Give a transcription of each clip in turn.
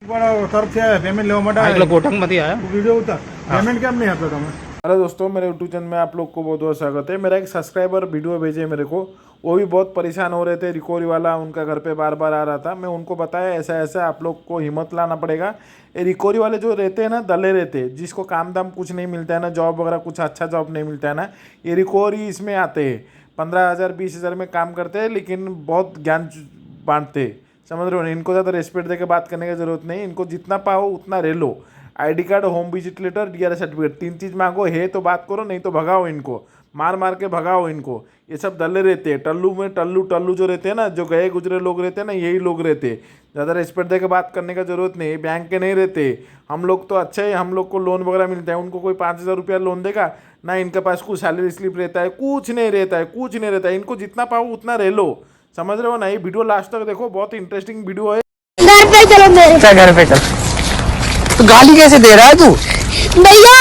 Hello दोस्तों, मेरे YouTube channel में आप लोग को बहुत बहुत स्वागत है। मेरा एक सब्सक्राइबर वीडियो भेजे मेरे को, वो भी बहुत परेशान हो रहे थे। रिकवरी वाला उनका घर पे बार बार आ रहा था। मैं उनको बताया ऐसा ऐसा आप लोग को हिम्मत लाना पड़ेगा। ये रिकवरी वाले जो रहते हैं ना, दले रहते हैं, जिसको काम दाम कुछ नहीं मिलता है ना, जॉब वगैरह कुछ अच्छा जॉब नहीं मिलता है ना, ये रिकवरी इसमें आते हैं। 15,000 20,000 में काम करते हैं, लेकिन बहुत ज्ञान बांटते हैं। समझ रहे हो ना? इनको ज़्यादा रेस्पेक्ट दे के बात करने की ज़रूरत नहीं। इनको जितना पाओ उतना रह लो। ID card, home visit letter, DRS certificate, 3 चीज़ मांगो। है तो बात करो, नहीं तो भगाओ इनको, मार मार के भगाओ इनको। ये सब दल्ले रहते हैं। टल्लू में टल्लू जो रहते हैं ना, जो गए गुजरे लोग रहते हैं ना, यही लोग रहते हैं। ज़्यादा रेस्पेक्ट दे के बात करने का ज़रूरत नहीं। बैंक के नहीं रहते। हम लोग तो अच्छे हैं, हम लोग को लोन वगैरह मिलता है। उनको कोई 5,000 रुपया लोन देगा ना? इनके पास कुछ सैलरी स्लिप रहता है, कुछ नहीं रहता है, कुछ नहीं रहता है। इनको जितना पाओ उतना रह लो। समझ रहे हो ना? ये वीडियो लास्ट तक देखो, बहुत इंटरेस्टिंग वीडियो है। घर पे चलो मेरे। क्या घर पे चल? तो गाली कैसे दे रहा है तू? भैया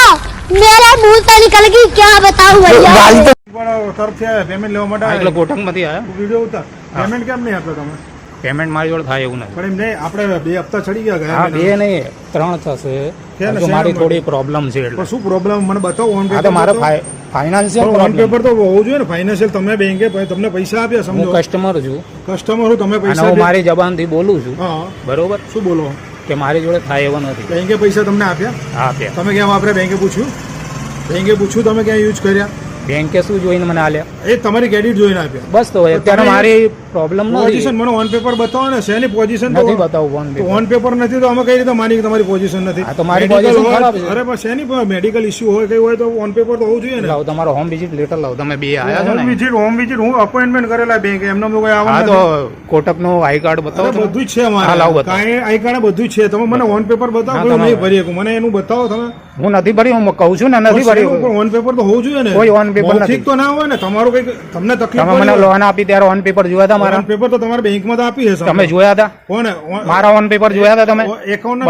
मेरा मुंह तो निकल गई, क्या बताऊं भैया। गाली तो पेमेंट लेवा માટે એટલે કોટક માંથી આયા વિડિયો ઉતાર। પેમેન્ટ કેમ નહીં આપ્યો તમે? પેમેન્ટ મારી જોડે થાય એવું નથી। પણ એમ નહીં, આપણે 2 હપ્તા ચડી ગયા ગયા। હા, 2 નહીં 3 થશે। કેમ તો મારી થોડી પ્રોબ્લેમ છે એટલે। પણ શું પ્રોબ્લેમ મને બતાવો। ઓન હા, તો મારો ફાઇનાન્શિયલ ઓન પ્રોબ્લેમ। પેપર તો હોવું જોઈએ ને। ફાઇનાન્શિયલ તમે બેંકે તમને પૈસા આપ્યા, હું સમજો। કસ્ટમર છું કસ્ટમર હું, તમે અને પૈસા હું મારી જબાનથી બોલું છું, હા બરોબર? શું બોલો? કે મારી જોડે થાય એવું નથી। બેંકે પૈસા તમને આપ્યા? હા, આપ્યા। તમે ક્યાં વાપર્યા? બેંકે પૂછ્યું? બેંકે પૂછ્યું તમે ક્યાં યુઝ કર્યા? બેંકે શું જોઈને મને આલ્યા? એ તમારી ક્રેડિટ જોઈને આપ્યા? બસ તો અત્યારે મારી પ્રોબ્લેમ પોઝિશન નથી। મને ઓન પેપર બતાવો ને। શેની પોઝિશન? નથી બતાવું તો ઓન પેપર નથી તો અમે કઈ રીતે માની કે તમારી પોઝિશન નથી? હા, તો મારી Medical position હોય- ખરાબ છે। અરે પણ શેની મેડિકલ ઇશ્યુ હોય, કઈ હોય તો ઓન પેપર તો હોવું જોઈએ ને। લાવો તમારો હોમ વિઝિટ લેટર લાવો। તમે 2 આયા છો ને? હોમ વિઝિટ હું અપોઇન્ટમેન્ટ કરેલા બેંકે, એમને કોઈ હા, આવવાનું તો નથી। કોટકનો આઈ કાર્ડ બતાવો અરે તમે। બધું જ છે હા, અમારે। લાવો બતાવો। કાંઈ આઈ કાર્ડ બધું જ છે। તમે મને ઓન પેપર બતાવો, હા, કોઈ તમારે- નહીં ભરી શકું। મને એનું બતાવો તમે। હું નથી ભર્યું, હું કહું છું ને નથી ભર્યું। ઓન પેપર તો હોવું જોઈએ ને। કોઈ on paper મૌખિક નથી। તો ના હોય ને। તમારું કઈ તમને તકલીફ તમે મને લોન આપી ત્યારે ઓન પેપર જોયા હતા મારા? ઓન પેપર તો તમારા બેંકમાં તો આપી હશે। તમે જોયા હતા? કોને? મારા ઓન પેપર જોયા હતા તમે? એકાઉન્ટ